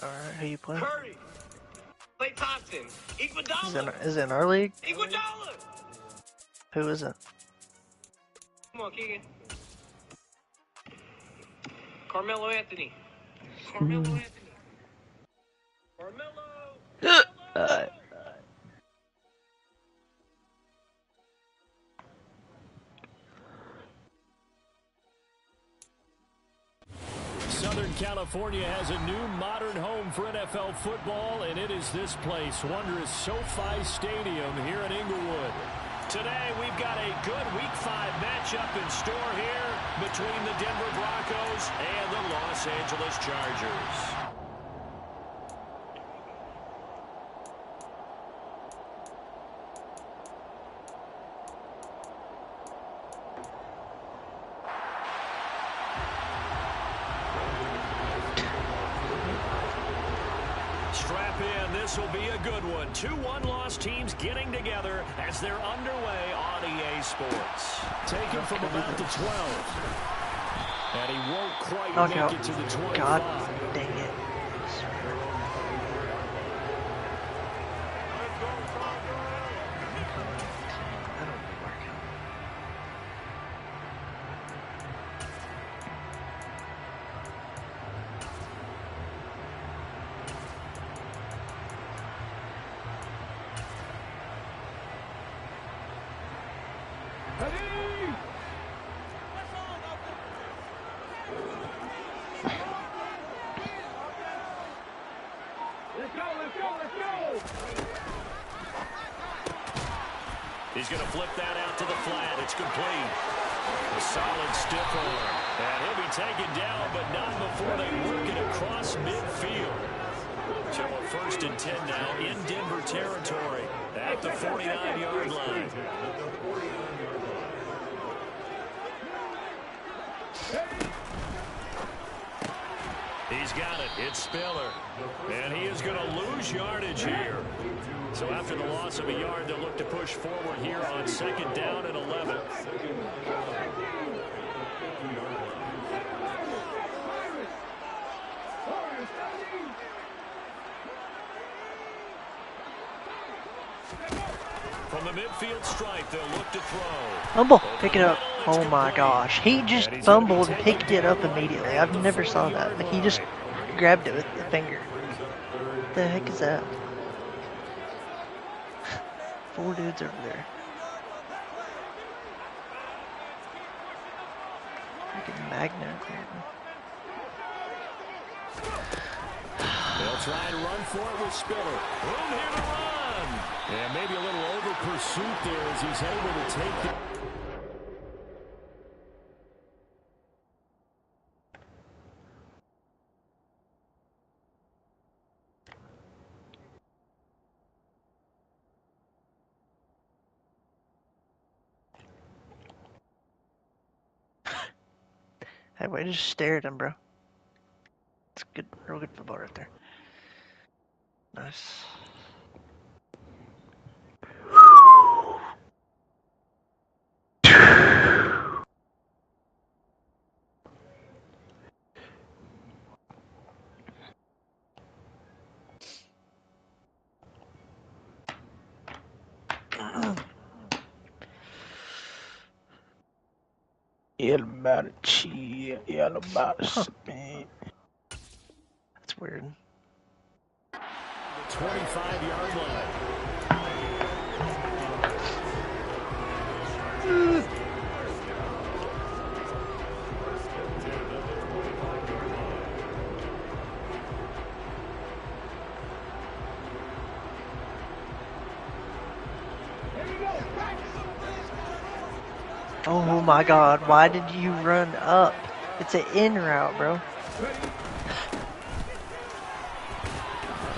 Alright, who you playing? Curry. Clay Thompson. Iguodala. Is it in our league? Iguodala. Who is it? Come on, Keegan. Carmelo Anthony. Carmelo Anthony. Carmelo. Southern California has a new modern home for NFL football, and it is this place, wondrous SoFi Stadium here in Inglewood. Today, we've got a good Week 5 matchup in store here between the Denver Broncos and the Los Angeles Chargers. This will be a good one. 2 one-loss teams getting together as they're underway on EA Sports. Taken from about the 12. And he won't quite make it to the 25. God dang it. He's going to flip that out to the flat. It's complete. A solid stiff arm. And he'll be taken down, but not before they work it across midfield. So a 1st and 10 now in Denver territory at the 49-yard line. He's got it. It's Spiller. And he is going to lose yardage here. So after the loss of a yard, they'll look to push forward here on 2nd down and 11. From the midfield stripe, they'll look to throw. Fumble. Pick it up. Oh my gosh. He just fumbled and picked it up immediately. I've never saw that. Like, he just grabbed it with the finger. What the heck is that? 4 dudes over there. Freaking magnet. They'll try and run for it with Spiller. Room here to run. And maybe a little over pursuit there as he's able to take the... Hey, wait, just stare at him, bro. It's good, real good football right there. Nice. Yell about it, chill. Yell about it, spin. That's weird. 25-yard line. Oh my god, why did you run up? It's an in route, bro.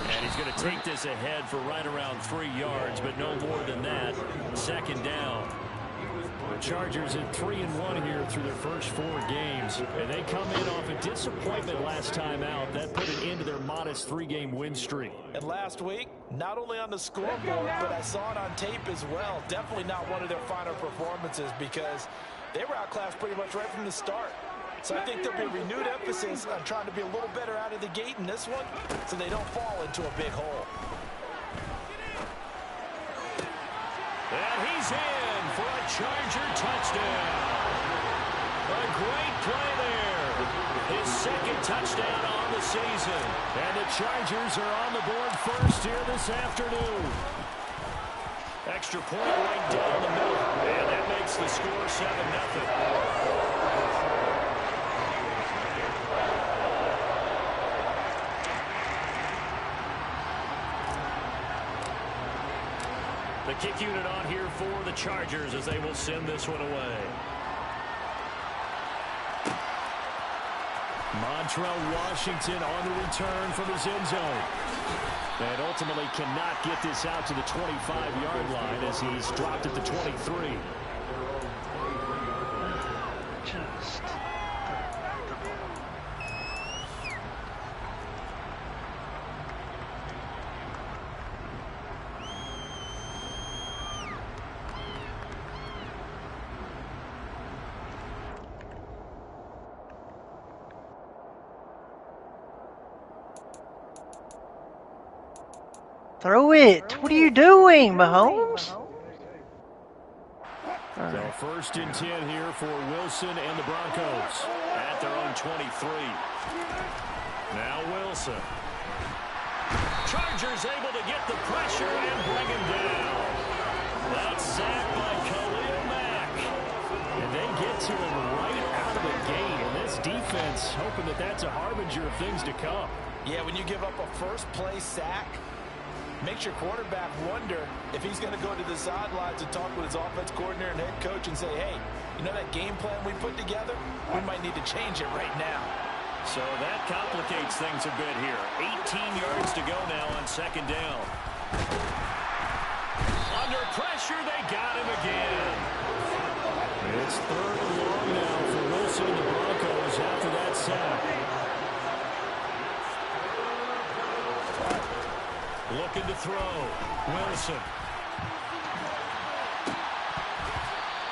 And he's going to take this ahead for right around 3 yards, but no more than that. 2nd down. The Chargers at 3-1 here through their first 4 games. And they come in off a disappointment last time out. That put an end to their modest 3-game win streak. And last week, not only on the scoreboard, but I saw it on tape as well. Definitely not one of their finer performances because they were outclassed pretty much right from the start. So I think there'll be a renewed emphasis on trying to be a little better out of the gate in this one so they don't fall into a big hole. And he's in for a Charger touchdown. A great play there. His second touchdown on the season. And the Chargers are on the board first here this afternoon. Extra point right down the middle. And that makes the score 7-0. The kick unit on here for the Chargers as they will send this one away. Montrell Washington on the return from his end zone. And ultimately cannot get this out to the 25-yard line as he's dropped at the 23. Just throw it. What are you doing, Mahomes? So first and 10 here for Wilson and the Broncos at their own 23. Now Wilson. Chargers able to get the pressure and bring him down. That's sacked by Khalil Mack. And they get to him right out of the gate. And this defense hoping that that's a harbinger of things to come. Yeah, when you give up a first-play sack, makes your quarterback wonder if he's going to go to the sidelines and talk with his offense coordinator and head coach and say, hey, you know that game plan we put together? We might need to change it right now. So that complicates things a bit here. 18 yards to go now on second down. Under pressure, they got him again. It's third and long now for Wilson and the Broncos after that sack. Looking to throw. Wilson.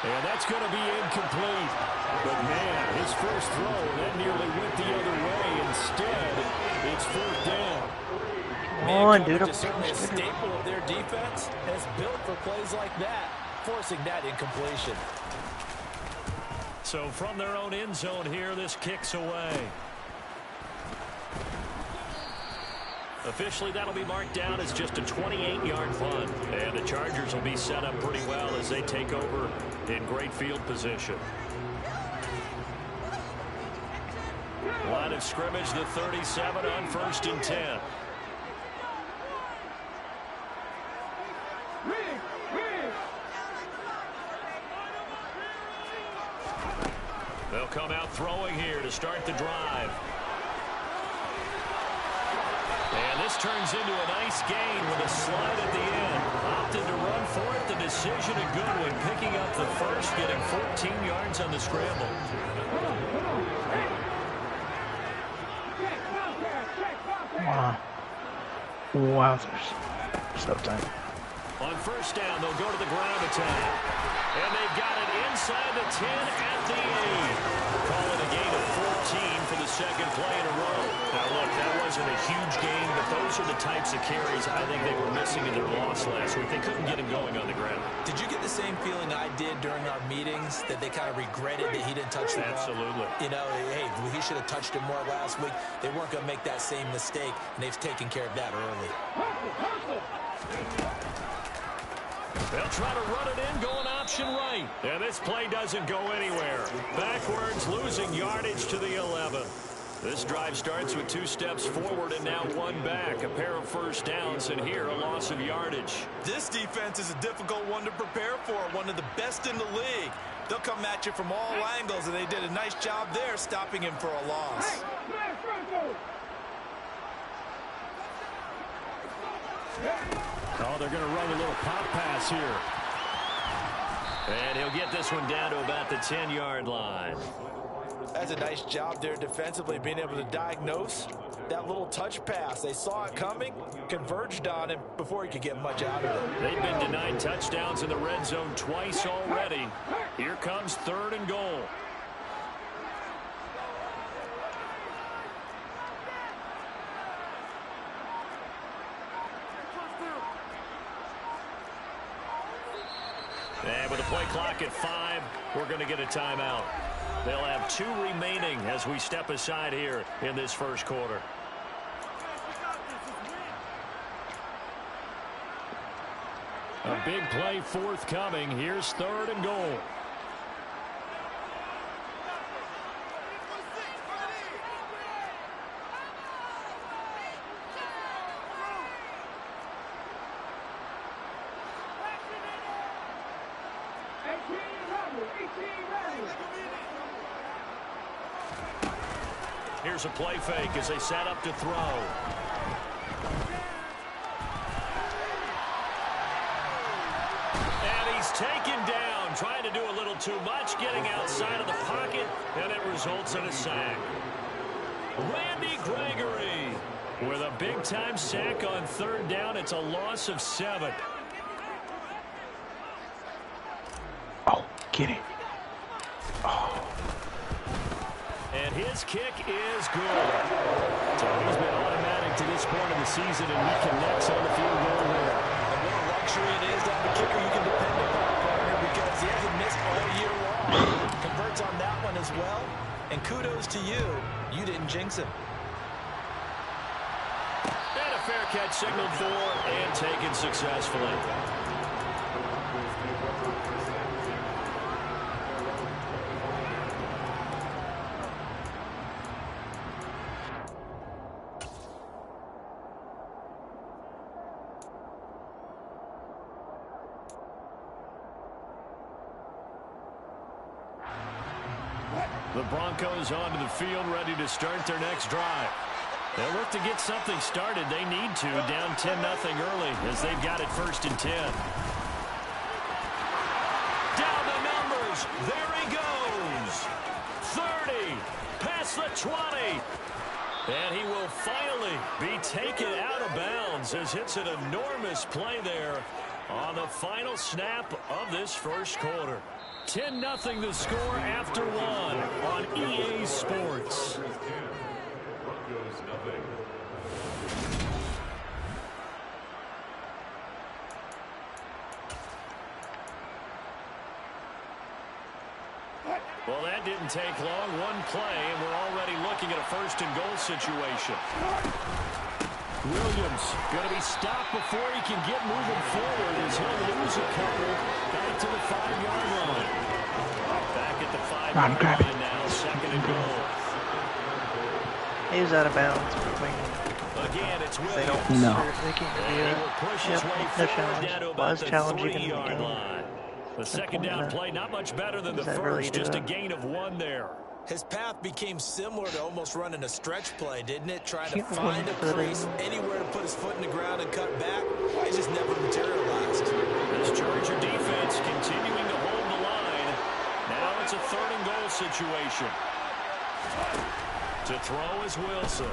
And that's going to be incomplete. But, man, his first throw, that nearly went the other way. Instead, it's fourth down. Come on, dude. It's certainly a staple of their defense, and it's built for plays like that, forcing that incompletion. So from their own end zone here, this kicks away. Officially, that'll be marked down as just a 28-yard punt. And the Chargers will be set up pretty well as they take over in great field position. Line of scrimmage, the 37 on first and 10. They'll come out throwing here to start the drive. And this turns into a nice gain with a slide at the end. Opted to run for it. The decision a good one. Picking up the first, getting 14 yards on the scramble. Wow. Wowzers. So tight. On first down, they'll go to the ground attack. And they've got it inside the 10 at the 8. Call it a gain of 14 for the second play in a row. Now, look, that wasn't a huge gain, but those are the types of carries I think they were missing in their loss last week. They couldn't get him going on the ground. Did you get the same feeling I did during our meetings, that they kind of regretted that he didn't touch the ball? Absolutely. You know, hey, he should have touched it more last week. They weren't going to make that same mistake, and they've taken care of that early. They'll try to run it in, going option right. And this play doesn't go anywhere. Backwards, losing yardage to the 11. This drive starts with 2 steps forward and now 1 back. A pair of first downs, and here a loss of yardage. This defense is a difficult one to prepare for, one of the best in the league. They'll come at you from all angles, and they did a nice job there stopping him for a loss. Oh, they're going to run a little pop pass here. And he'll get this one down to about the 10-yard line. That's a nice job there defensively, being able to diagnose that little touch pass. They saw it coming, converged on him before he could get much out of it. They've been denied touchdowns in the red zone twice already. Here comes 3rd and goal. Play clock at 5. We're going to get a timeout. They'll have 2 remaining as we step aside here in this first quarter. A big play forthcoming. Here's 3rd and goal. Here's a play fake as they set up to throw. And he's taken down, trying to do a little too much, getting outside of the pocket, and it results in a sack. Randy Gregory with a big-time sack on 3rd down. It's a loss of 7. Oh, get it. Oh. And his kick is good. So he's been automatic to this point of the season, and he connects on the field goal there. And what a luxury it is to have a kicker you can depend upon, partner, because he hasn't missed all year long. Converts on that one as well. And kudos to you. You didn't jinx him. And a fair catch signaled for and taken successfully. The Broncos onto the field, ready to start their next drive. They'll look to get something started. They need to, down 10-0 early as they've got it 1st and 10. Down the numbers. There he goes. 30, past the 20. And he will finally be taken out of bounds as hits an enormous play there on the final snap of this first quarter. 10-0 the score after 1 on EA Sports. Well, that didn't take long. One play, and we're already looking at a 1st and goal situation. Williams going to be stopped before he can get moving forward as he'll lose a couple back to the 5-yard line. Back at the 5-yard line now, 2nd and goal. He was out of bounds. Again, it's Williams. They don't. No. They can't do it. Yep, no challenge. Was challenging in the game. The 2nd down play, not much better than the first, just a gain of 1 there. His path became similar to almost running a stretch play, didn't it? Trying to find a crease, anywhere to put his foot in the ground and cut back. It just never materialized. This Charger defense continuing to hold the line. Now it's a 3rd and goal situation. To throw is Wilson.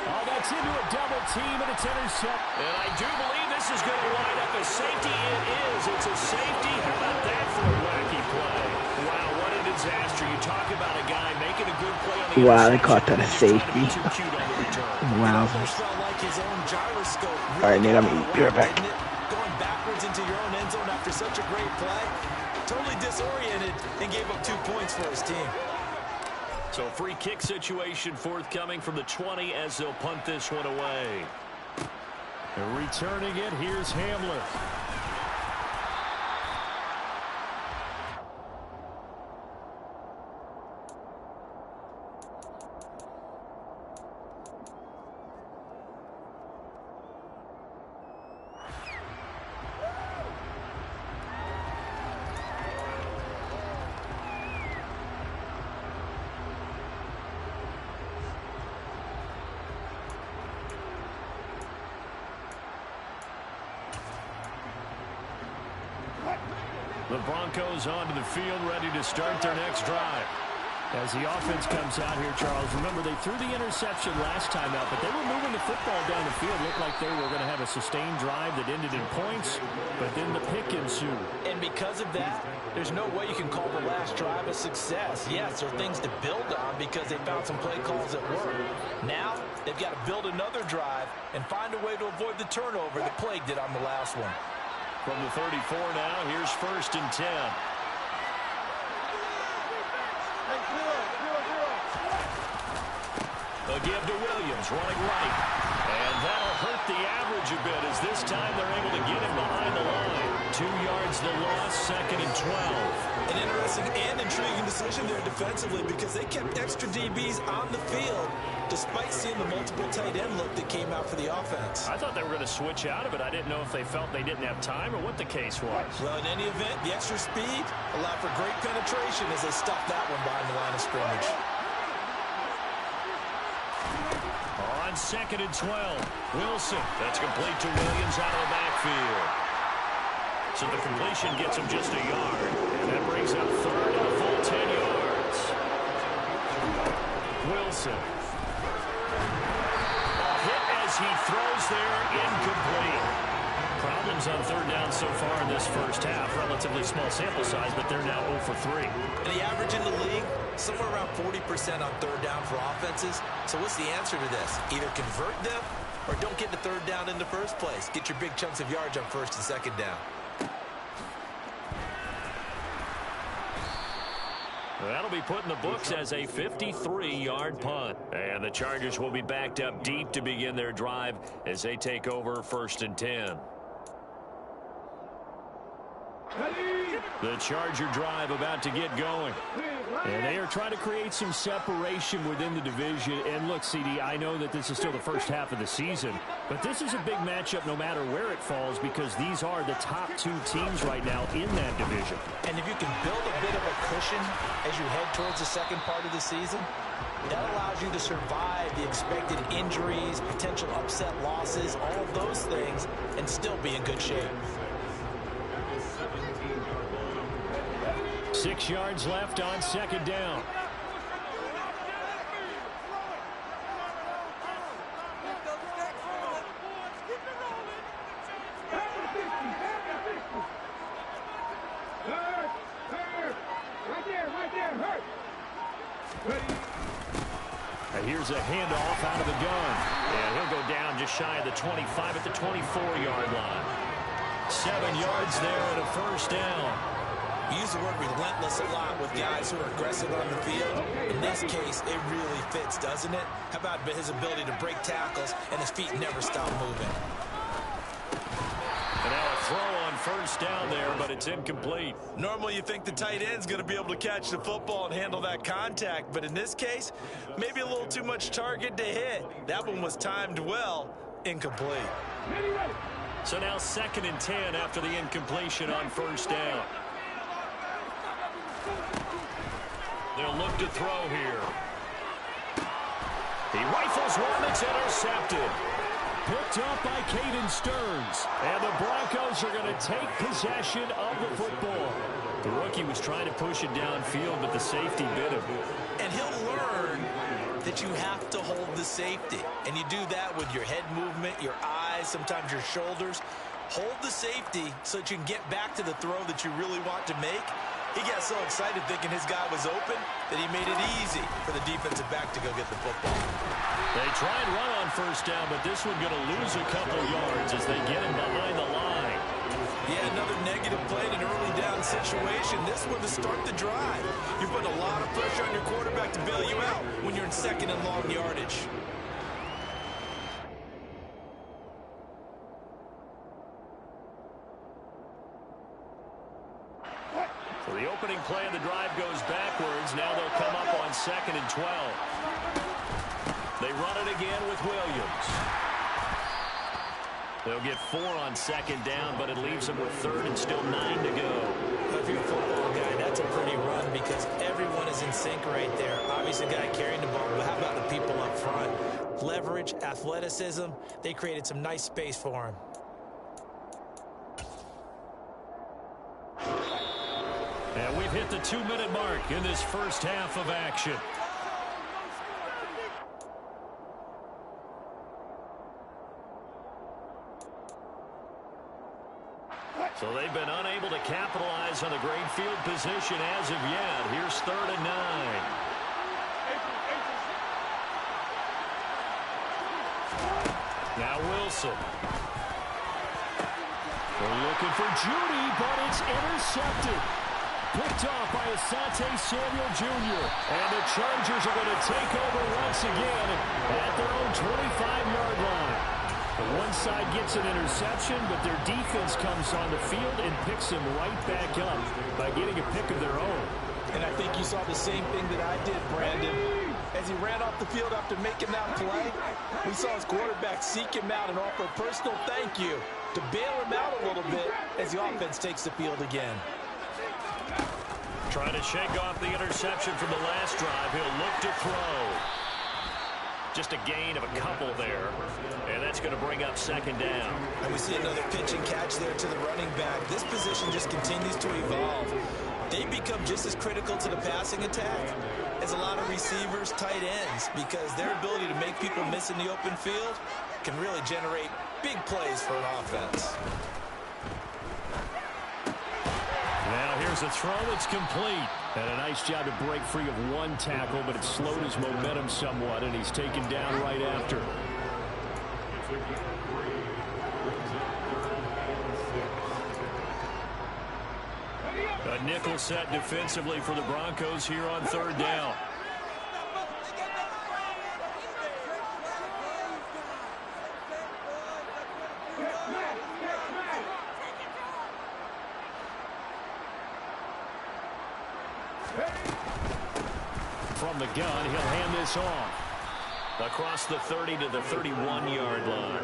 Oh, that's into a double team, and it's intercepted. And I do believe this is going to wind up a safety. It is. It's a safety. How about that for a wacky play? Wow, what a disaster. You talk about a guy making a good play on the wow, they caught that as safety. Wow. All right, Nate, I'm going to be right back. Going backwards into your own end zone after such a great play. Totally disoriented and gave up 2 points for his team. So free kick situation forthcoming from the 20 as they'll punt this one away. And returning it, here's Hamler. The Broncos onto the field, ready to start their next drive. As the offense comes out here, Charles, remember they threw the interception last time out, but they were moving the football down the field. Looked like they were going to have a sustained drive that ended in points, but then the pick ensued. And because of that, there's no way you can call the last drive a success. Yes, there are things to build on because they found some play calls that work. Now, they've got to build another drive and find a way to avoid the turnover that plagued it on the last one. From the 34 now, here's 1st and 10. A give to Williams, running right. And that'll hurt the average a bit as this time they're able to get him behind the line. 2 yards the loss, 2nd and 12. An interesting and intriguing decision there defensively because they kept extra DBs on the field despite seeing the multiple tight end look that came out for the offense. I thought they were going to switch out of it. I didn't know if they felt they didn't have time or what the case was. Well, in any event, the extra speed allowed for great penetration as they stuffed that one behind the line of scrimmage. On 2nd and 12, Wilson. That's complete to Williams out of the backfield. So the completion gets him just a yard. And that brings up 3rd and a full 10 yards. Wilson. A hit as he throws there, incomplete. Problems on 3rd down so far in this first half. Relatively small sample size, but they're now 0 for 3. The average in the league, somewhere around 40% on 3rd down for offenses. So what's the answer to this? Either convert them or don't get the 3rd down in the first place. Get your big chunks of yards on 1st and 2nd down. That'll be put in the books as a 53-yard punt. And the Chargers will be backed up deep to begin their drive as they take over 1st and 10. The Charger drive about to get going. And they are trying to create some separation within the division. And look, CD, I know that this is still the first half of the season, but this is a big matchup no matter where it falls because these are the top 2 teams right now in that division. And if you can build a bit of a cushion as you head towards the second part of the season, that allows you to survive the expected injuries, potential upset losses, all of those things, and still be in good shape. 6 yards left on 2nd down. And here's a handoff out of the gun. And he'll go down just shy of the 25 at the 24-yard line. 7 yards there and a 1st down. You use the word relentless a lot with guys who are aggressive on the field. In this case, it really fits, doesn't it? How about his ability to break tackles and his feet never stop moving? And now a throw on 1st down there, but it's incomplete. Normally you think the tight end's going to be able to catch the football and handle that contact, but in this case, maybe a little too much target to hit. That one was timed well, incomplete. So now 2nd and 10 after the incompletion on 1st down. They'll look to throw here. He rifles one that's intercepted. Picked up by Caden Stearns. And the Broncos are going to take possession of the football. The rookie was trying to push it downfield, but the safety bit him. And he'll learn that you have to hold the safety. And you do that with your head movement, your eyes, sometimes your shoulders. Hold the safety so that you can get back to the throw that you really want to make. He got so excited thinking his guy was open that he made it easy for the defensive back to go get the football. They try and run on 1st down, but this one going to lose a couple yards as they get him behind the line. Yeah, another negative play in an early down situation. This one to start the drive. You're putting a lot of pressure on your quarterback to bail you out when you're in 2nd and long yardage. So the opening play of the drive goes backwards. Now they'll come up on 2nd and 12. They run it again with Williams. They'll get 4 on 2nd down, but it leaves them with 3rd and still 9 to go. If you're a football guy, that's a pretty run because everyone is in sync right there. Obviously, the guy carrying the ball, but how about the people up front? Leverage, athleticism, they created some nice space for him. And we've hit the 2-minute mark in this first half of action. So they've been unable to capitalize on the great field position as of yet. Here's 3rd and 9. Now Wilson. They're looking for Judy, but it's intercepted. Picked off by Asante Samuel Jr. And the Chargers are going to take over once again at their own 25-yard line. The one side gets an interception, but their defense comes on the field and picks them right back up by getting a pick of their own. And I think you saw the same thing that I did, Brandon. As he ran off the field after making that play, we saw his quarterback seek him out and offer a personal thank you to bail him out a little bit as the offense takes the field again. Trying to shake off the interception from the last drive. He'll look to throw. Just a gain of a couple there. And that's going to bring up second down. And we see another pitch and catch there to the running back. This position just continues to evolve. They become just as critical to the passing attack as a lot of receivers, tight ends, because their ability to make people miss in the open field can really generate big plays for an offense. Now here's a throw. It's complete. And a nice job to break free of one tackle, but it slowed his momentum somewhat, and he's taken down right after. A nickel set defensively for the Broncos here on third down. From the gun, he'll hand this off. Across the 30 to the 31-yard line.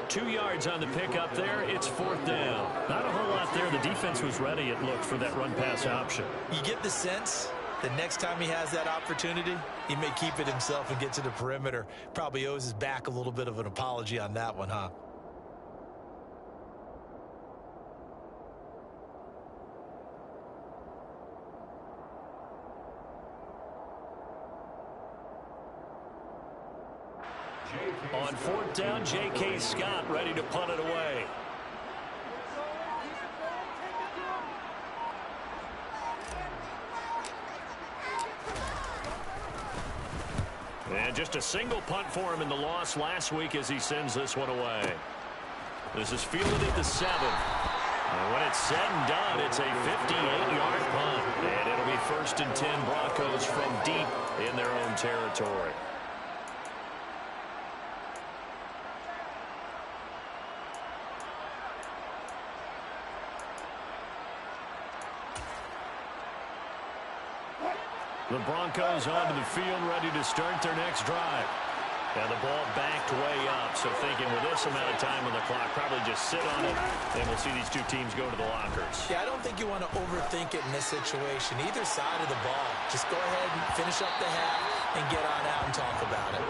2 yards on the pickup there. It's fourth down. Not a whole lot there. The defense was ready, it looked, for that run-pass option. You get the sense that next time he has that opportunity, he may keep it himself and get to the perimeter. Probably owes his back a little bit of an apology on that one, huh? On fourth down, J.K. Scott ready to punt it away. And just a single punt for him in the loss last week as he sends this one away. This is fielded at the 7. And when it's said and done, it's a 58-yard punt. And it'll be 1st and 10 Broncos from deep in their own territory. The Broncos onto the field, ready to start their next drive. And the ball backed way up, so thinking with this amount of time on the clock, probably just sit on it, and we'll see these two teams go to the lockers. Yeah, I don't think you want to overthink it in this situation. Either side of the ball. Just go ahead and finish up the half and get on out and talk about it.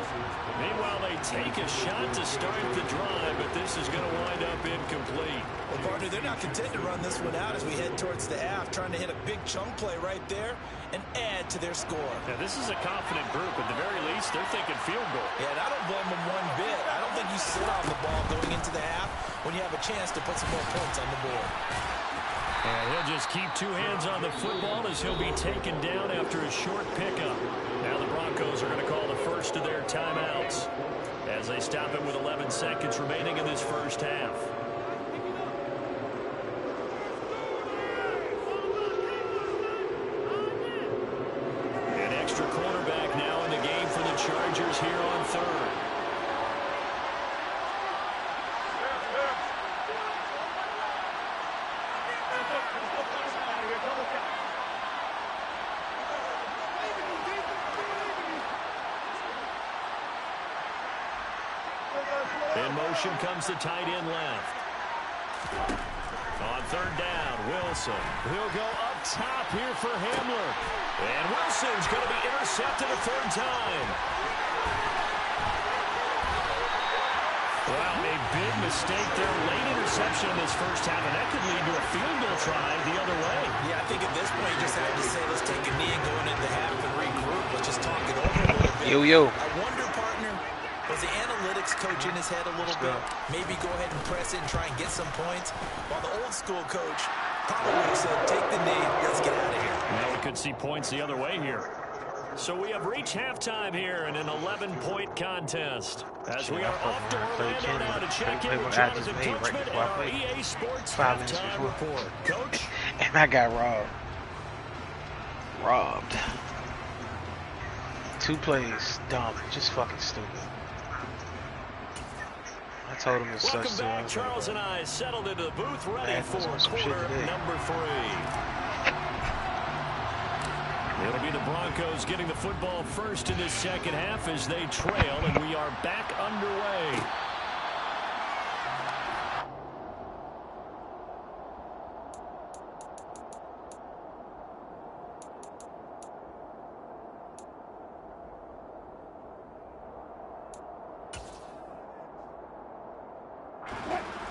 Meanwhile, they take a shot to start the drive, but this is going to wind up incomplete. Well, partner, they're not content to run this one out as we head towards the half, trying to hit a big chunk play right there and add to their score. Now, this is a confident group. At the very least, they're thinking field goal. Yeah, and I don't blame them one bit. I don't think you sit on the ball going into the half when you have a chance to put some more points on the board. And he'll just keep two hands on the football as he'll be taken down after a short pickup. Now the Broncos are going to call the first of their timeouts as they stop it with 11 seconds remaining in this first half. An extra cornerback now in the game for the Chargers here on third. In motion comes the tight end left. On third down, Wilson. He'll go up top here for Hamler. And Wilson's going to be intercepted a third time. Wow, a big mistake there. Late interception in this first half, and that could lead to a field goal try the other way. Yeah, I think at this point you just have to say, let's take a knee and go into the half and regroup. Let's just talk it over a little bit. Yo. I wonder, partner, was the analytics coach in his head a little bit? Maybe go ahead and press it and try and get some points. While the old school coach probably would have said, take the knee, let's get out of here. Now we could see points the other way here. So we have reached halftime here in an 11-point contest. As we are off to Orlando now to check in with Jonathan Coachman and our EA Sports halftime report. Coach? And I got robbed. 2 plays, dumb, just fucking stupid. I told him to such. Welcome back, Charles and I settled into the booth, ready for quarter number 3. It'll be the Broncos getting the football first in this second half as they trail, and we are back underway.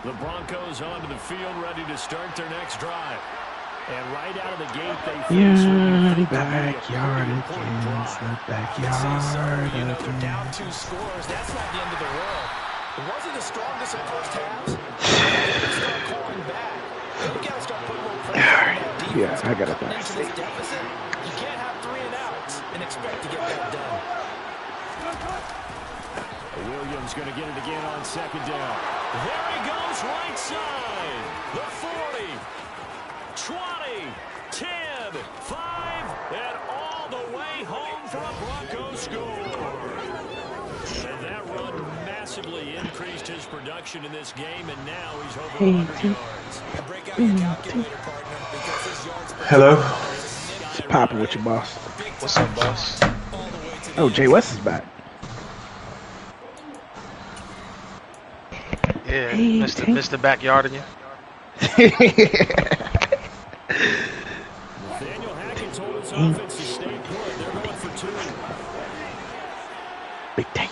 The Broncos onto the field, ready to start their next drive. And right out of the gate, they face the backyard against the backyard again. They're down 2 scores. That's not the end of the world. It wasn't the strongest in first halves. They start calling back. They got to start putting a little pressure on that defense. Yeah, I got a back. You can't have 3 and outs and expect to get that done. Williams going to get it again on second down. There he goes, right side. The 40. 20, 10, 5, and all the way home for a Broncos score. And that run massively increased his production in this game, and now he's over 100 yards. Break out your calculator, partner, because his yards per Hello? What's poppin' with your boss? What's up, boss? Oh, Jay West is back. Yeah, Mr. Backyard again. Daniel Hackett told his offense to stay put. They're going for 2. Big tank.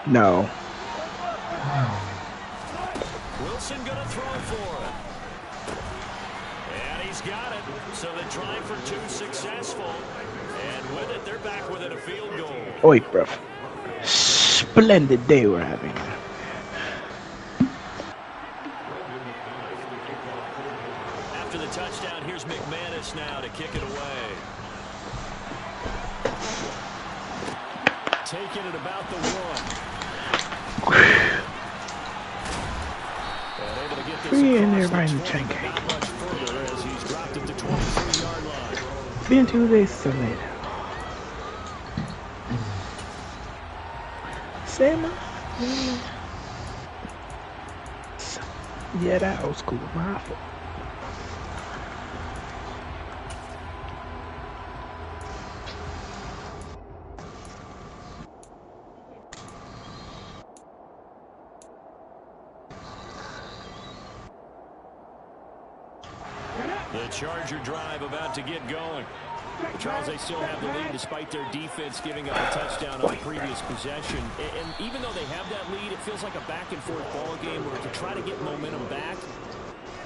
No. Wilson going to throw for it. And he's got it. So they try for 2 successful. And with it, they're back within a field goal. Oi, bruv. Splendid day we're having. After the touchdown, here's McManus now to kick it away. Taking it about the 1. And able to get this across the 20, but not much further as he's dropped it to 23-yard line. Been 2 days so late. Sam. Yeah, that old school rifle. The Charger drive about to get going. Charles, they still have the lead despite their defense giving up a touchdown on the previous possession. And even though they have that lead, it feels like a back-and-forth ball game where to try to get momentum back,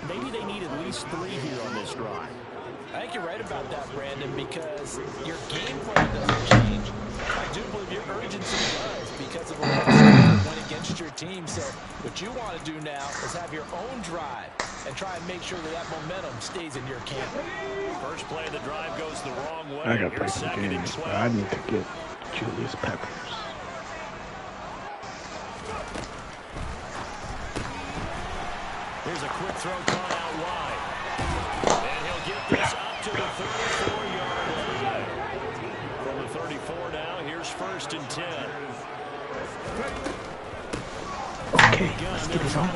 maybe they need at least 3 here on this drive. I think you're right about that, Brandon, because your game plan doesn't change. I do believe your urgency does because of the last went against your team. So what you want to do now is have your own drive and try and make sure that that momentum stays in your camp. First play of the drive goes the wrong way. I got to play Here's some 2nd and games, but 12. I need to get Julius Peppers. Here's a quick throw caught out wide. And he'll get this up to the 34-yard line. From the 34 now, here's 1st and 10. Okay, let's get it on.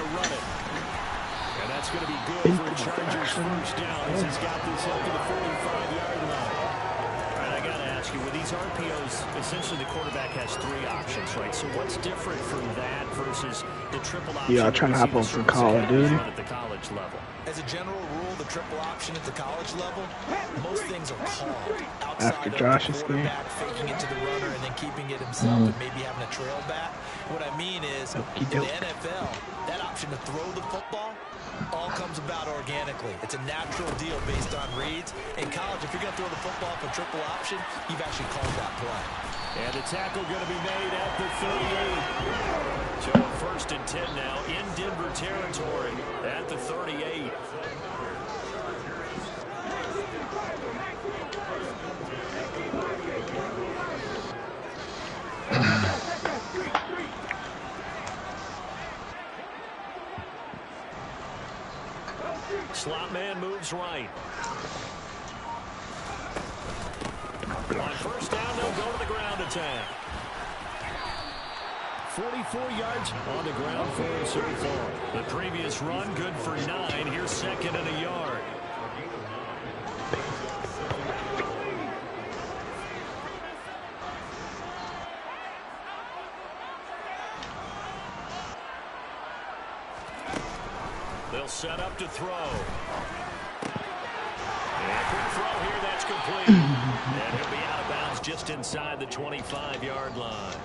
And that's going to be good for the Chargers' first down as he's got this up to the 45-yard line. All right, I got to ask you, with these RPOs, essentially the quarterback has 3 options, right? So what's different from that versus the triple option? Yeah, I'm trying to hop on some Call of Duty. At the college level. As a general rule, the triple option at the college level, most things are called outside After of Josh's the game. quarterback faking it to the runner and then keeping it himself and maybe having a trail back. What I mean is, in the NFL, that option to throw the football all comes about organically. It's a natural deal based on reads. In college, if you're going to throw the football for triple option, you've actually called that play. And the tackle going to be made at the 38. So a 1st and 10 now in Denver territory at the 38. Slot man moves right. On first down, they'll go to the ground attack. 44 yards on the ground for him so far. The previous run, good for 9. Here's second and a yard. They'll set up to throw. And quick throw here, that's complete. And he'll be out of bounds just inside the 25-yard line.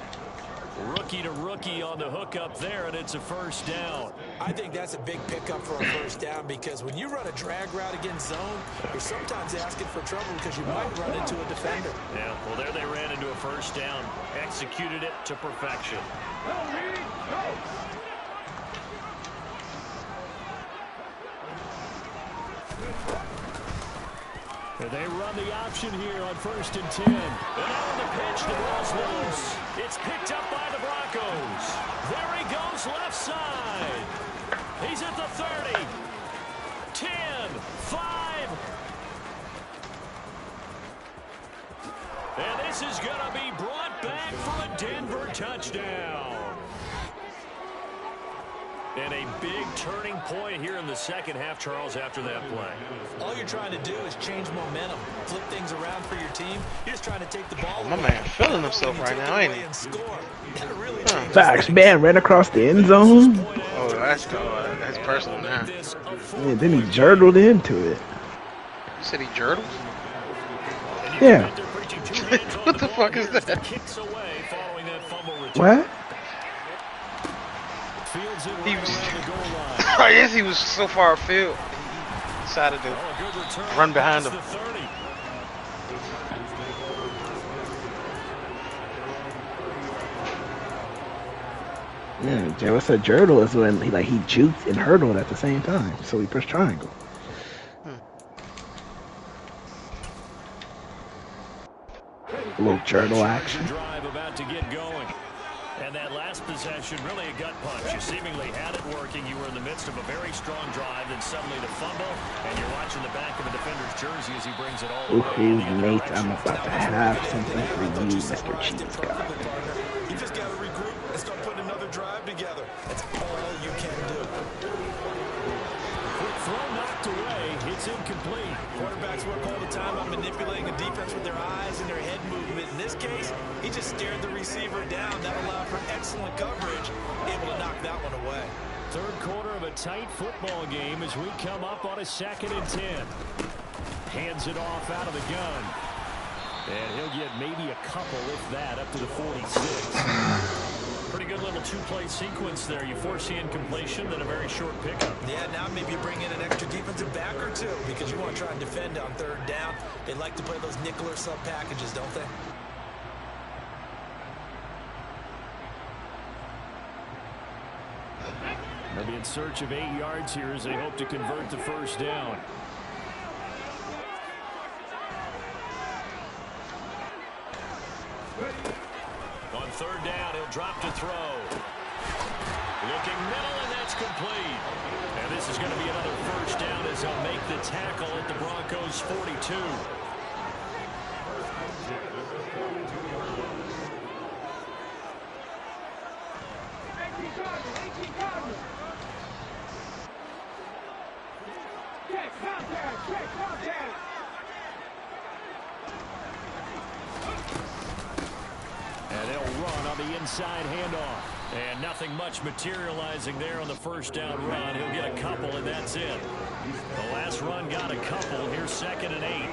Rookie to rookie on the hookup there, and it's a first down. I think that's a big pickup for a first down because when you run a drag route against zone, you're sometimes asking for trouble because you might run into a defender. Yeah, well, there they ran into a first down. Executed it to perfection. They run the option here on 1st and 10. And on the pitch, the ball's loose. It's picked up by the Broncos. There he goes left side. He's at the 30. 10, 5. And this is going to be brought back for a Denver touchdown. And a big turning point here in the second half, Charles, after that play. All you're trying to do is change momentum, flip things around for your team. You're just trying to take the ball. My man feeling himself right now, ain't he? Facts, man, ran across the end zone. Oh, that's personal now. Yeah, then he jurtled into it. You said he jurtled? Yeah. What the fuck is that? What? He was, I guess he was so far afield. He decided to run behind him. Yeah, Joe said jurtle is when he juked and hurdled at the same time. So he pushed triangle. A little jurtle action. Drive about to get going. And that last possession, really a gut punch. You seemingly had it working. You were in the midst of a very strong drive, then suddenly the fumble, and you're watching the back of a defender's jersey as he brings it all the way. Ooh, Nate, I'm about to have something for you, Mr. Cheese Guy. You just got to regroup and start putting another drive together. That's all you can do. Quick throw knocked away. It's incomplete. Quarterbacks work all the time on manipulating a defense with their eyes and their head movement. In this case, he just stared the receiver down. That allowed for excellent coverage, able to knock that one away. Third quarter of a tight football game as we come up on a 2nd and 10. Hands it off out of the gun. And he'll get maybe a couple, if that, up to the 46. Pretty good little two-play sequence there. You force the incompletion, then a very short pickup. Yeah, now maybe you bring in an extra defensive back or two because you want to try and defend on 3rd down. They like to play those nickel or sub packages, don't they? They'll be in search of 8 yards here as they hope to convert the first down. On 3rd down, he'll drop to throw. Looking middle, and that's complete. And this is going to be another first down as he'll make the tackle at the Broncos' 42. And they'll run on the inside handoff. And nothing much materializing there on the first down run. He'll get a couple, and that's it. The last run got a couple. Here's 2nd and 8.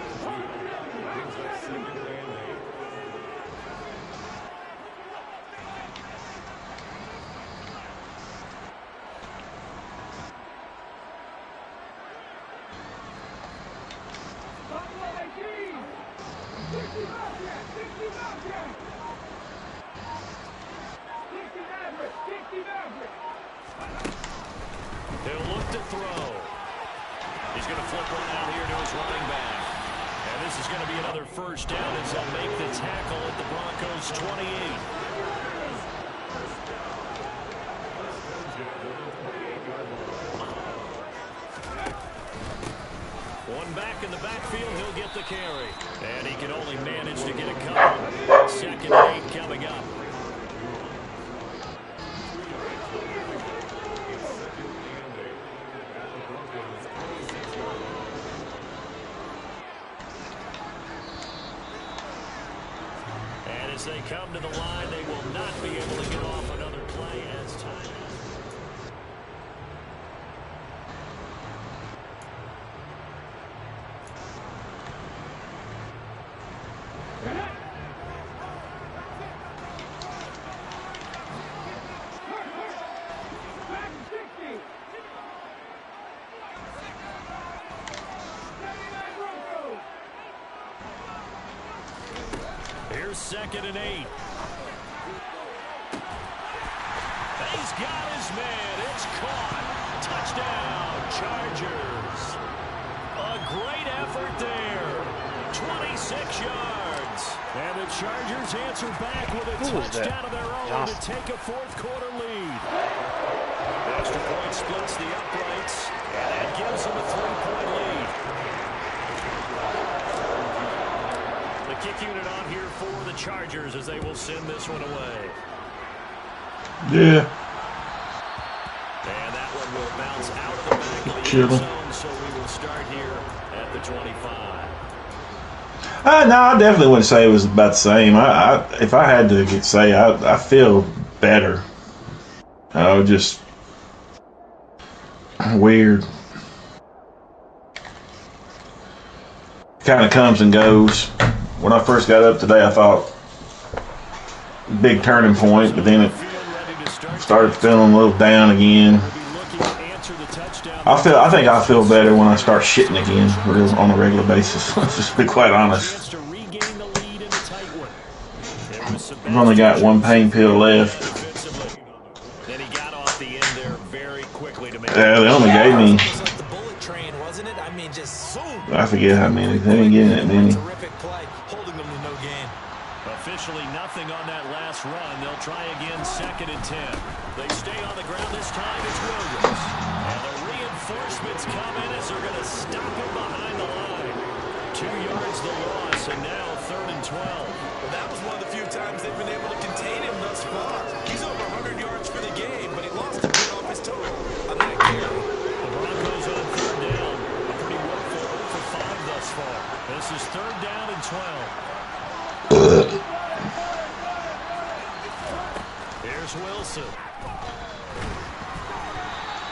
He'll look to throw. He's going to flip one out here to his running back. And this is going to be another first down as they'll make the tackle at the Broncos' 28. One back in the backfield, he'll get the carry. And he can only manage to get a couple. 2nd and 8 coming up. And as they come to the line, they will not be able to get off another play as time. Here's 2nd and 8. He's got his man. It's caught. Touchdown, Chargers. A great effort there. 26 yards. And the Chargers answer back with a touchdown of their own to take a 4th quarter lead. The extra point splits the uprights, and that gives them a 3-point lead. The kick unit on here for the Chargers as they will send this one away. Yeah. And that one will bounce out of the back of the end zone, so we will start here at the 25. No, I definitely wouldn't say it was about the same. If I had to say, I feel better. Just weird. Kind of comes and goes. When I first got up today, I thought big turning point, but then it started feeling a little down again. I think I feel better when I start shitting again on a regular basis. Let's just be quite honest. I've only got one pain pill left. Yeah, they only gave me, I forget how many. They didn't get that many. Officially nothing on that last run. They'll try again 2nd and 10. They stay on the ground this time. It's Williams. And the reinforcements come in as they're going to stop him behind the line. 2 yards the loss, and now 3rd and 12. Well, that was one of the few times they've been able to contain him thus far. He's over 100 yards for the game, but he lost a bit off his total on that carry. The Broncos on 3rd down. A pretty workful 0 for 5 thus far. This is 3rd down and 12. Here's Wilson.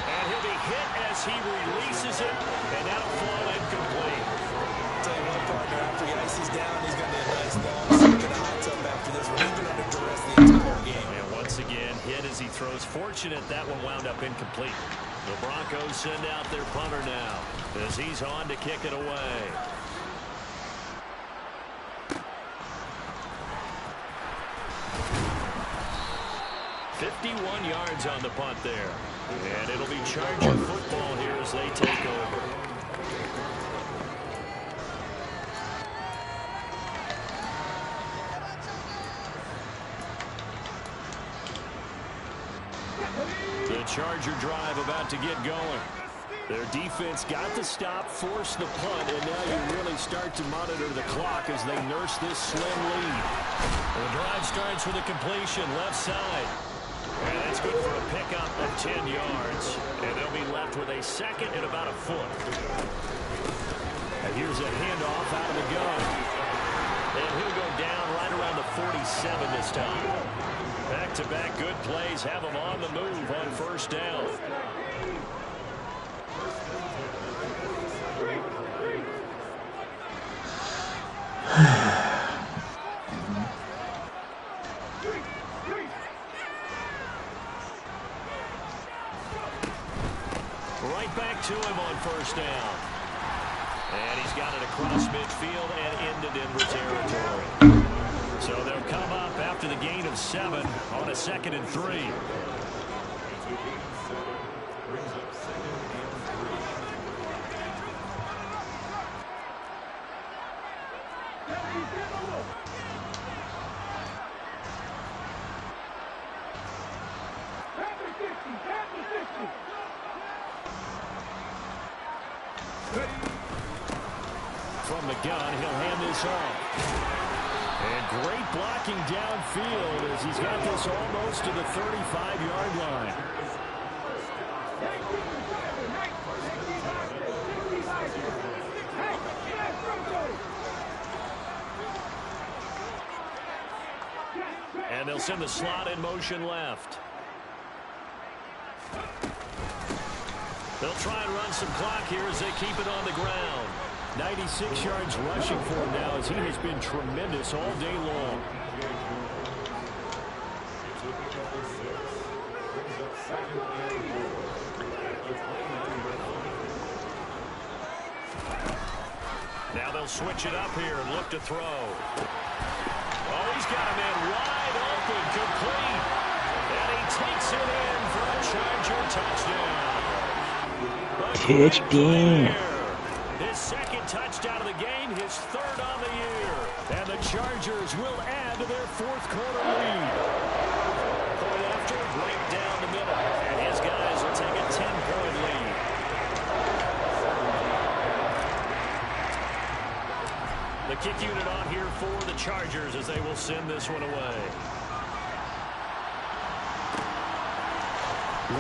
And he'll be hit as he releases it, and that'll fall incomplete. I'll tell you what, partner, after he ices down, he's going to be a nice long sip in the hot tub after this one. He's been under duress the entire game. And once again, hit as he throws. Fortunate that one wound up incomplete. The Broncos send out their punter now as he's on to kick it away. 51 yards on the punt there. And it'll be Charger football here as they take over. The Charger drive about to get going. Their defense got the stop, forced the punt, and now you really start to monitor the clock as they nurse this slim lead. The drive starts with a completion left side. And that's good for a pickup of 10 yards. And they'll be left with a 2nd and about a foot. And here's a handoff out of the gun. And he'll go down right around the 47 this time. Back-to-back good plays have him on the move on 1st down. Right back to him on 1st down. And he's got it across midfield and into Denver territory. So they'll come up after the gain of 7 on a 2nd and 3. From the gun, he'll hand this off. And great blocking downfield as he's got this almost to the 35-yard line. And they'll send the slot in motion left. They'll try and run some clock here as they keep it on the ground. 96 yards rushing for him now as he has been tremendous all day long. Now they'll switch it up here and look to throw. Oh, he's got a man wide open, complete. And he takes it in for a Charger touchdown. Touchdown. His second touchdown of the game, his third on the year. And the Chargers will add to their fourth quarter lead. Point after, right down the middle. And his guys will take a 10-point lead. The kick unit on here for the Chargers as they will send this one away.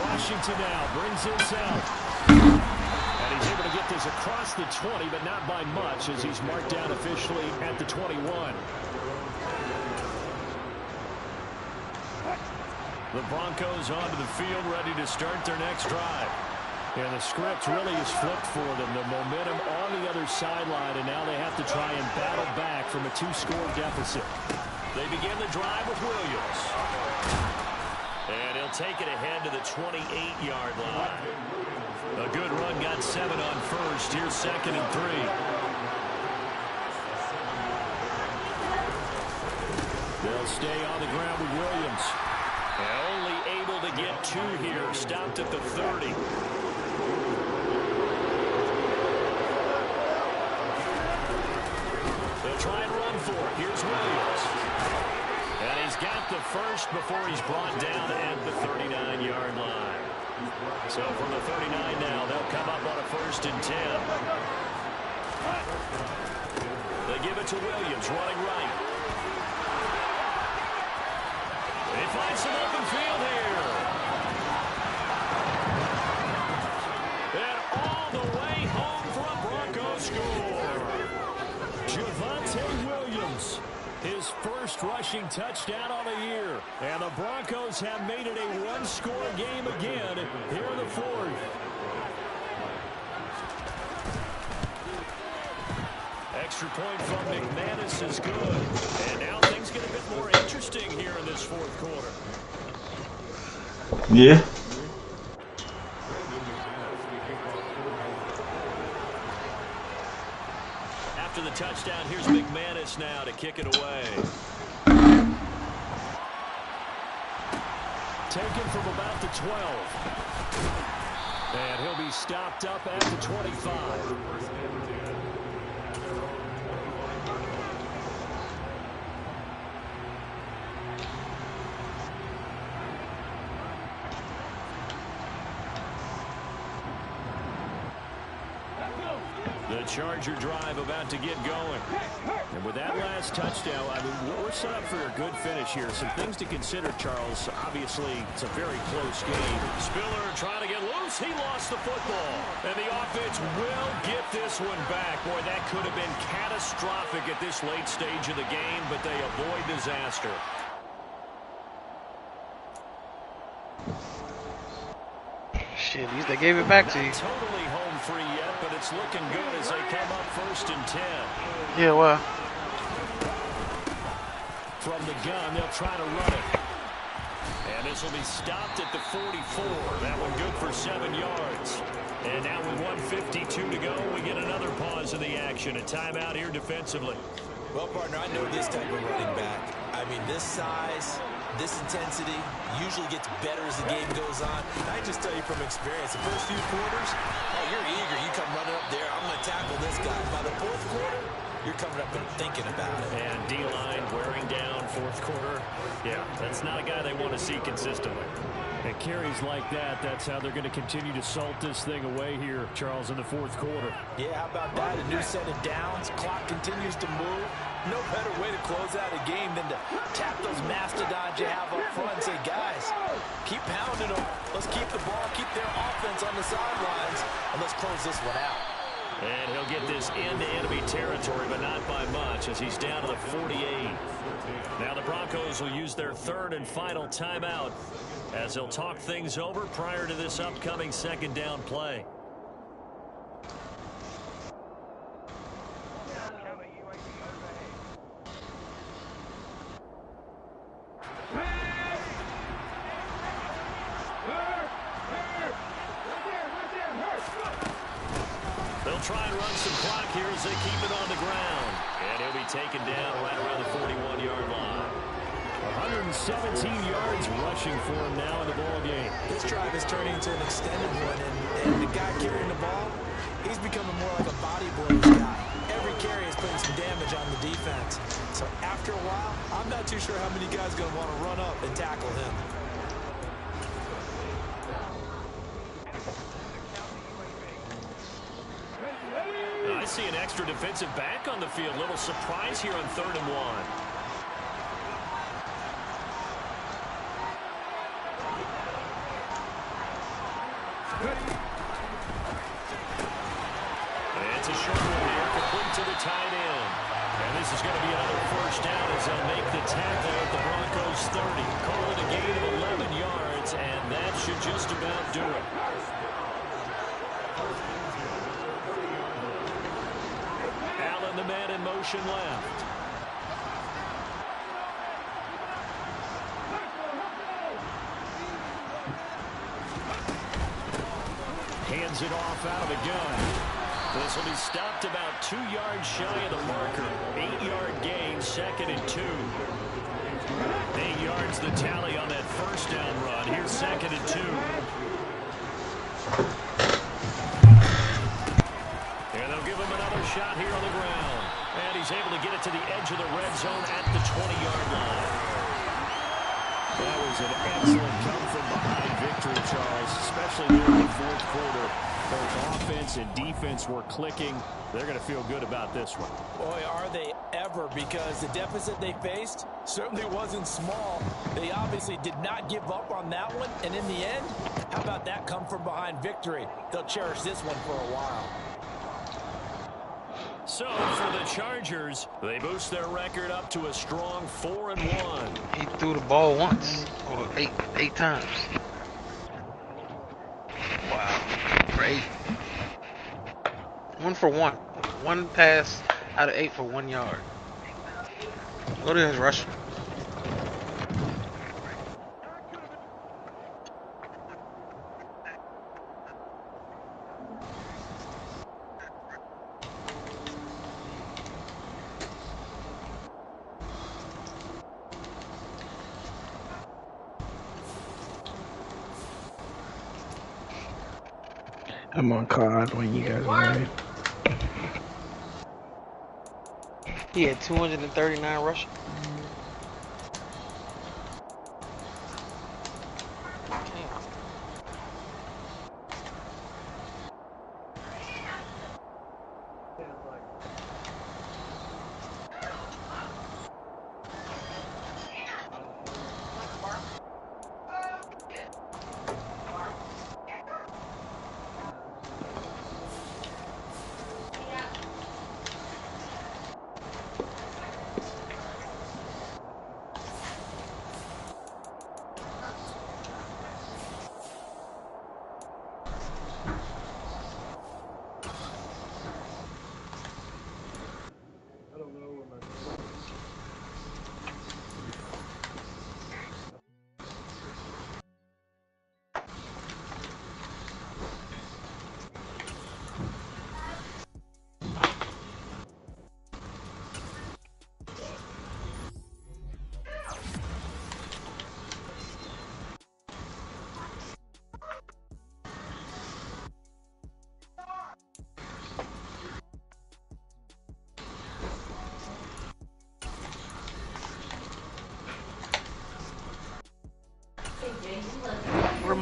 Washington now brings this out. And he's able to get this across the 20, but not by much as he's marked down officially at the 21. The Broncos onto the field ready to start their next drive. And the script really is flipped for them. The momentum on the other sideline, and now they have to try and battle back from a 2-score deficit. They begin the drive with Williams. And he'll take it ahead to the 28-yard line. A good run, got 7 on first. Here's 2nd and 3. They'll stay on the ground with Williams. And only able to get 2 here. Stopped at the 30. They'll try and run for it. Here's Williams. And he's got the first before he's brought down at the 39-yard line. So from the 39 now, they'll come up on a 1st and 10. They give it to Williams, running right. They find some open field here. And all the way home for a Broncos score. Javonte Williams, his first rushing touchdown on the year. And the Broncos have made it a 1-score game again here in the 4th. Extra point from McManus is good. And now things get a bit more interesting here in this 4th quarter. Yeah. After the touchdown, here's McManus now to kick it away. Taken from about the 12. And he'll be stopped up at the 25. The Charger drive about to get going. And with that last touchdown, I mean, we're set up for a good finish here. Some things to consider, Charles. Obviously, it's a very close game. Spiller trying to get loose. He lost the football. And the offense will get this one back. Boy, that could have been catastrophic at this late stage of the game, but they avoid disaster. Shit, at least they gave it back to you. Not totally home free yet, but it's looking good as they come up 1st and 10. Yeah, well. From the gun, they'll try to run it. And this will be stopped at the 44. That one good for 7 yards. And now with 1:52 to go, we get another pause in the action. A timeout here defensively. Well, partner, I know this type of running back. I mean, this size, this intensity usually gets better as the game goes on. I just tell you from experience, the first few quarters, oh, you're eager. You come running up there, I'm going to tackle this guy. By the 4th quarter, you're coming up and thinking about it. And D-line wearing down fourth quarter. Yeah, that's not a guy they want to see consistently. And carries like that, that's how they're going to continue to salt this thing away here, Charles, in the fourth quarter. Yeah, how about that? A new set of downs. Clock continues to move. No better way to close out a game than to tap those mastodons you have up front and say, guys, keep pounding them. Let's keep the ball, keep their offense on the sidelines, and let's close this one out. And he'll get this into enemy territory, but not by much, as he's down to the 48. Now the Broncos will use their third and final timeout as they'll talk things over prior to this upcoming second down play. They'll try and run some clock here as they keep it on the ground. And he'll be taken down right around the 41-yard line. 117 yards rushing for him now in the ball game. This drive is turning into an extended one, and the guy carrying the ball, he's becoming more like a body blows guy. Every carry is putting some damage on the defense. So after a while, I'm not too sure how many guys are going to want to run up and tackle him. I see an extra defensive back on the field. Little surprise here on 3rd and 1. It's a short one here, complete to the tight end. And this is going to be another first down as they'll make the tackle at the Broncos 30. Call it a gain of 11 yards, and that should just about do it. Allen, the man in motion left. Hands it off out of the gun. This will be stopped about 2 yards shy of the marker. 8-yard gain, 2nd and 2. 8 yards the tally on that first down run. Here's 2nd and 2. And they'll give him another shot here on the ground. And he's able to get it to the edge of the red zone at the 20-yard line. That was an excellent come-from-behind victory, Charles, especially during the fourth quarter. Both offense and defense were clicking. They're going to feel good about this one. Boy, are they ever, because the deficit they faced certainly wasn't small. They obviously did not give up on that one, and in the end, how about that come-from-behind victory? They'll cherish this one for a while. So, for the Chargers, they boost their record up to a strong 4-1. He threw the ball once, or eight times. Wow, great. 1 for 1. One pass out of 8 for 1 yard. Look at his rushing. I'm on COD when you guys are ready. He had 239 rushing.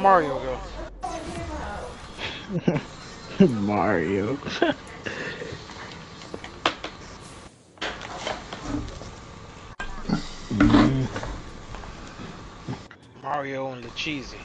Mario go? Mario. Mario and the cheesy.